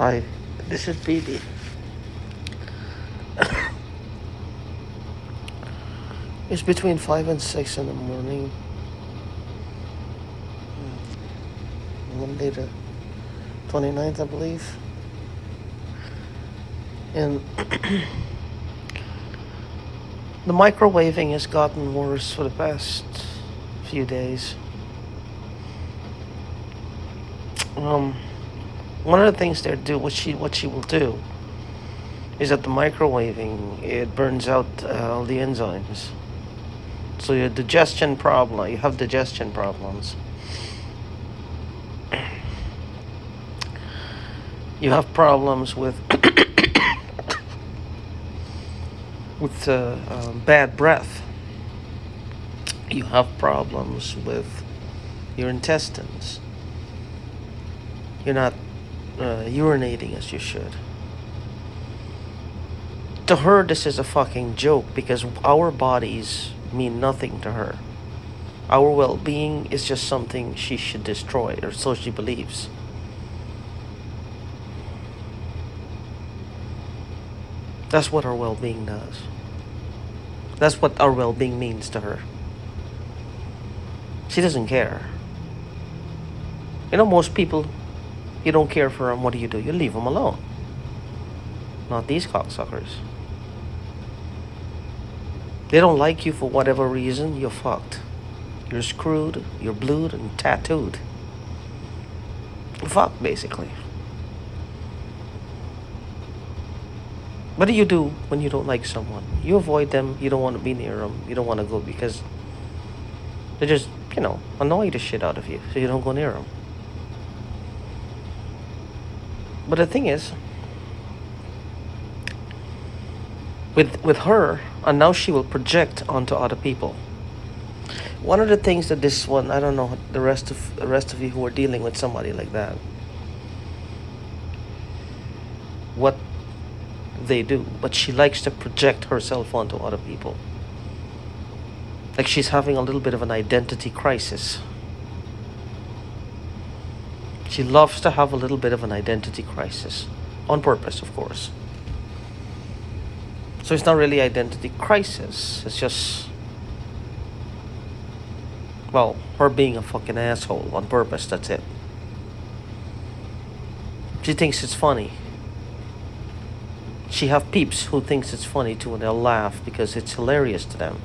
Hi, this is BB. It's between 5 and 6 in the morning. Monday the 29th, I believe. And the microwaving has gotten worse for the past few days. One of the things they do, what she will do, is that the microwaving, it burns out all the enzymes. So you have digestion problems. You have problems with bad breath. You have problems with your intestines. You're not urinating as you should. To her, this is a fucking joke because our bodies mean nothing to her. Our well-being is just something she should destroy, or so she believes. That's what our well-being does. That's what our well-being means to her. She doesn't care. You know, most people, you don't care for them, what do? You leave them alone. Not these cocksuckers. They don't like you for whatever reason, you're fucked. You're screwed, you're blued and tattooed. You're fucked, basically. What do you do when you don't like someone? You avoid them, you don't want to be near them, you don't want to go because they just, annoy the shit out of you, so you don't go near them. But the thing is, with her, and now she will project onto other people. One of the things that this one, I don't know the rest of you who are dealing with somebody like that, what they do, but she likes to project herself onto other people. Like she's having a little bit of an identity crisis. She loves to have a little bit of an identity crisis. On purpose, of course. So it's not really identity crisis. It's just, well, her being a fucking asshole on purpose, that's it. She thinks it's funny. She have peeps who thinks it's funny too, and they'll laugh because it's hilarious to them.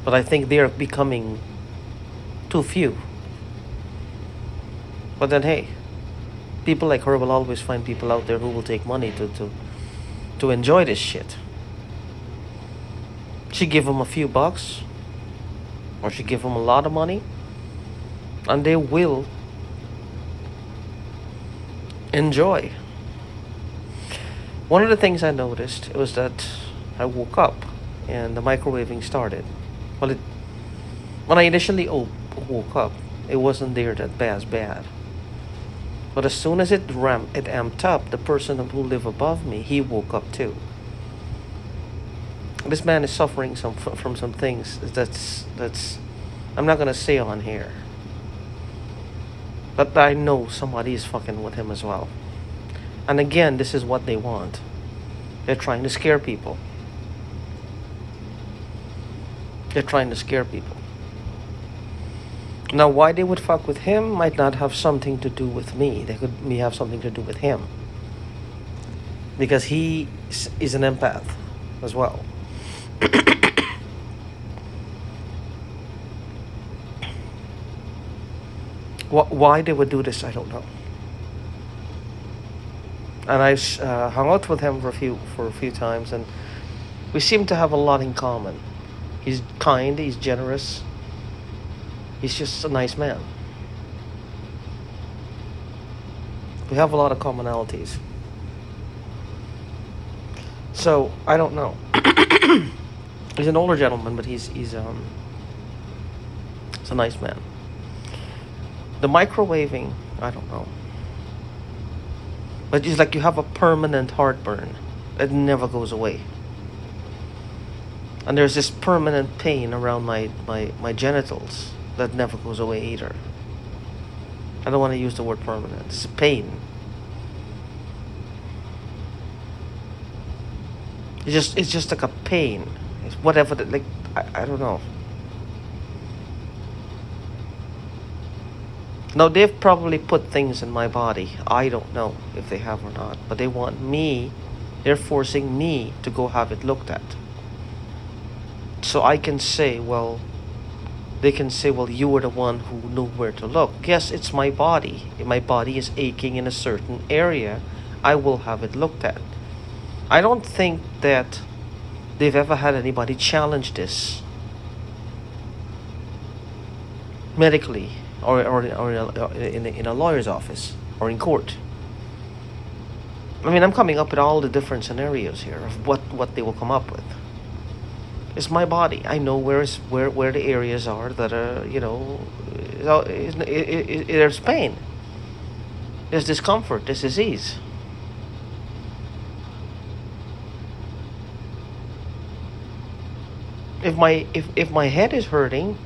But I think they're becoming too few. But then hey, people like her will always find people out there who will take money to enjoy this shit. She give them a few bucks, or she give them a lot of money, and they will enjoy. One of the things I noticed was that I woke up and the microwaving started. Well, when I initially woke up, it wasn't there that bad. But as soon as it amped up, the person who lived above me, he woke up too. This man is suffering from some things that's I'm not gonna say on here. But I know somebody is fucking with him as well. And again, this is what they want. They're trying to scare people. They're trying to scare people. Now, why they would fuck with him might not have something to do with me. They could have something to do with him. Because he is an empath as well. Why they would do this, I don't know. And I hung out with him for a few times, and we seem to have a lot in common. He's kind, he's generous. He's just a nice man. We have a lot of commonalities. So, I don't know. He's an older gentleman, but he's a nice man. The microwaving, I don't know. But it's like you have a permanent heartburn that never goes away. And there's this permanent pain around my genitals that never goes away either. I don't want to use the word permanent. It's pain. It's just like a pain. It's whatever. Like I don't know. Now they've probably put things in my body. I don't know if they have or not. But they want me. They're forcing me to go have it looked at. So I can say, well, they can say, well, you were the one who knew where to look. Yes, it's my body. If my body is aching in a certain area, I will have it looked at. I don't think that they've ever had anybody challenge this medically or in a lawyer's office or in court. I mean, I'm coming up with all the different scenarios here of what they will come up with. It's my body. I know where the areas are that are, there's pain, there's discomfort, there's disease. If my head is hurting,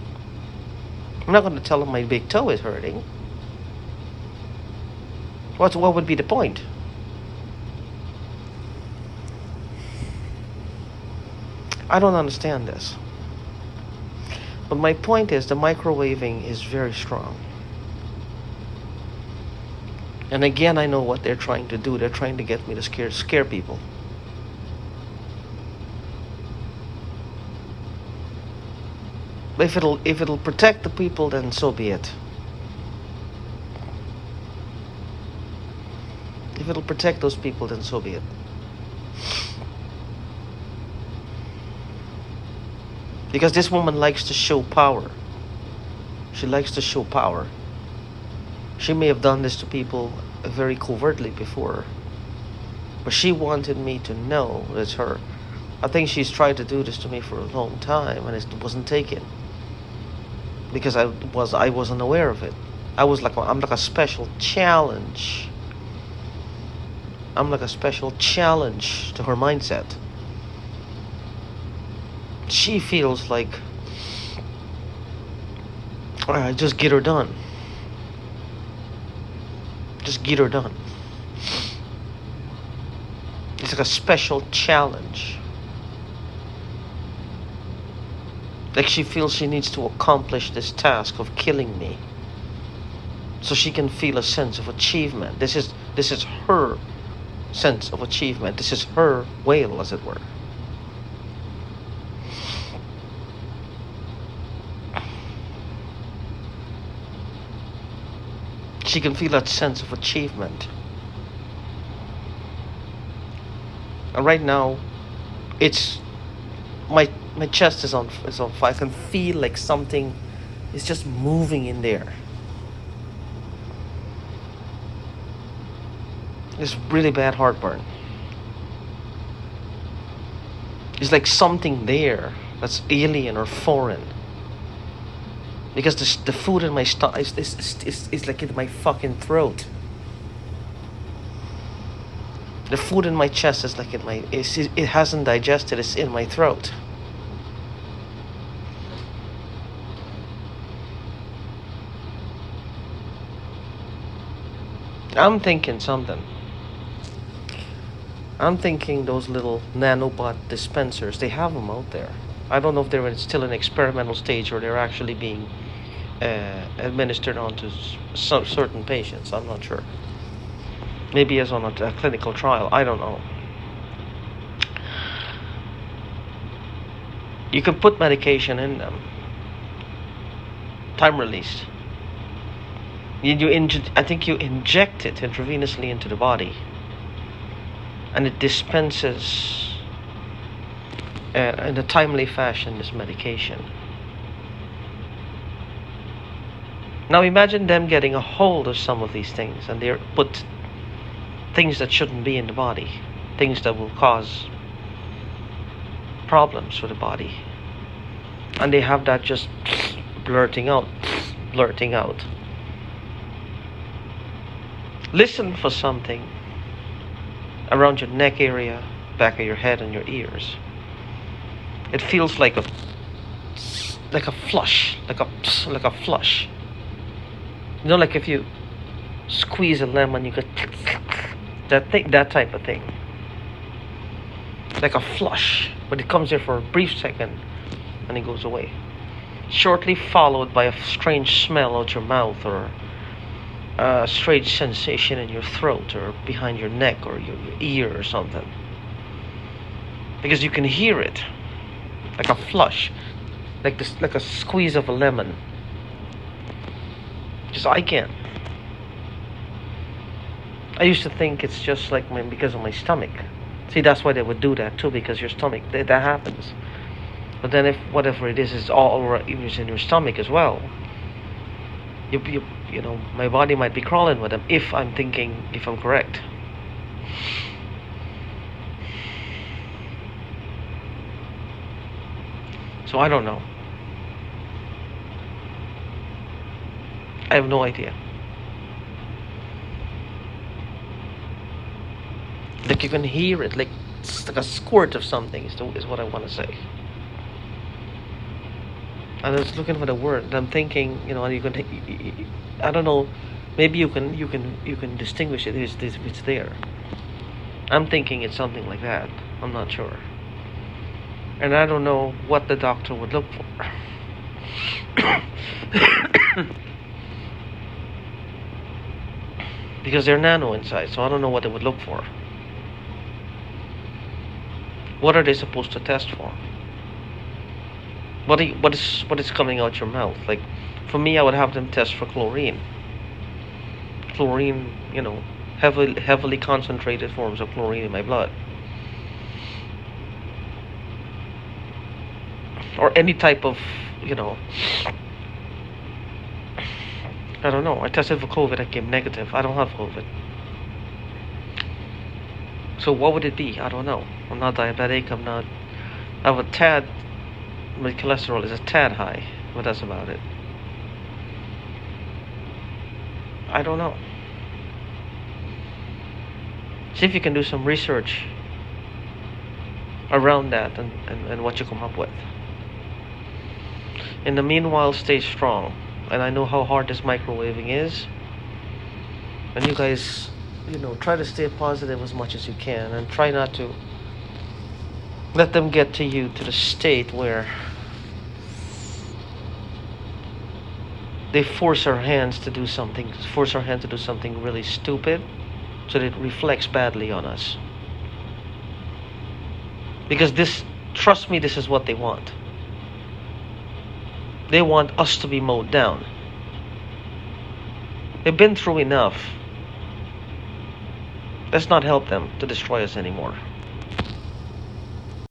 I'm not going to tell them my big toe is hurting. What would be the point? I don't understand this. But my point is the microwaving is very strong. And again, I know what they're trying to do. They're trying to get me to scare people. But if it'll protect the people, then so be it. If it'll protect those people, then so be it. Because this woman likes to show power. She likes to show power. She may have done this to people very covertly before. But she wanted me to know it's her. I think she's tried to do this to me for a long time and it wasn't taken. Because I wasn't aware of it. I'm like a special challenge. I'm like a special challenge to her mindset. She feels like, all right, just get her done. Just get her done. It's like a special challenge. Like she feels she needs to accomplish this task of killing me, so she can feel a sense of achievement. This is her sense of achievement. This is her whale, as it were. She can feel that sense of achievement. And right now, it's my chest is on fire. I can feel like something is just moving in there. It's really bad heartburn. It's like something there that's alien or foreign. Because the food in my stomach is like in my fucking throat. The food in my chest is like it hasn't digested, it's in my throat. I'm thinking something. I'm thinking those little nanobot dispensers, they have them out there. I don't know if they're still in experimental stage or they're actually being administered onto some certain patients. I'm not sure. Maybe as on a clinical trial. I don't know. You can put medication in them. Time released. I think you inject it intravenously into the body, and it dispenses in a timely fashion this medication. Now imagine them getting a hold of some of these things, and they're put things that shouldn't be in the body, things that will cause problems for the body, and they have that just blurting out. Listen for something around your neck area, back of your head, and your ears. It feels like a flush, like a flush. You know, like if you squeeze a lemon, you get that type of thing. like a flush, but it comes there for a brief second and it goes away. Shortly followed by a strange smell out your mouth, or a strange sensation in your throat or behind your neck or your ear or something. Because you can hear it, like a flush, like this, like a squeeze of a lemon. Just I can't. I used to think it's just like because of my stomach. See, that's why they would do that too, because your stomach, that happens. But then if whatever it is all over, even in your stomach as well, you know, my body might be crawling with them if I'm correct. So I don't know. I have no idea. Like you can hear it, like it's like a squirt of something is what I want to say. I was looking for the word, and I'm thinking, you know, you can, I don't know, maybe you can distinguish it if it's there. I'm thinking it's something like that. I'm not sure, and I don't know what the doctor would look for. Because they're nano inside, so I don't know what they would look for. What are they supposed to test for? What is coming out your mouth? Like, for me, I would have them test for chlorine. Chlorine, you know, heavily concentrated forms of chlorine in my blood, or any type of, you know, I don't know. I tested for COVID. I came negative. I don't have COVID. So what would it be? I don't know. I'm not diabetic. I have a tad. My cholesterol is a tad high, but that's about it. I don't know. See if you can do some research around that and what you come up with. In the meanwhile, stay strong. And I know how hard this microwaving is. And you guys, you know, try to stay positive as much as you can, and try not to let them get to you to the state where they force our hands to do something really stupid, so that it reflects badly on us. Because trust me, this is what they want. They want us to be mowed down. They've been through enough. Let's not help them to destroy us anymore.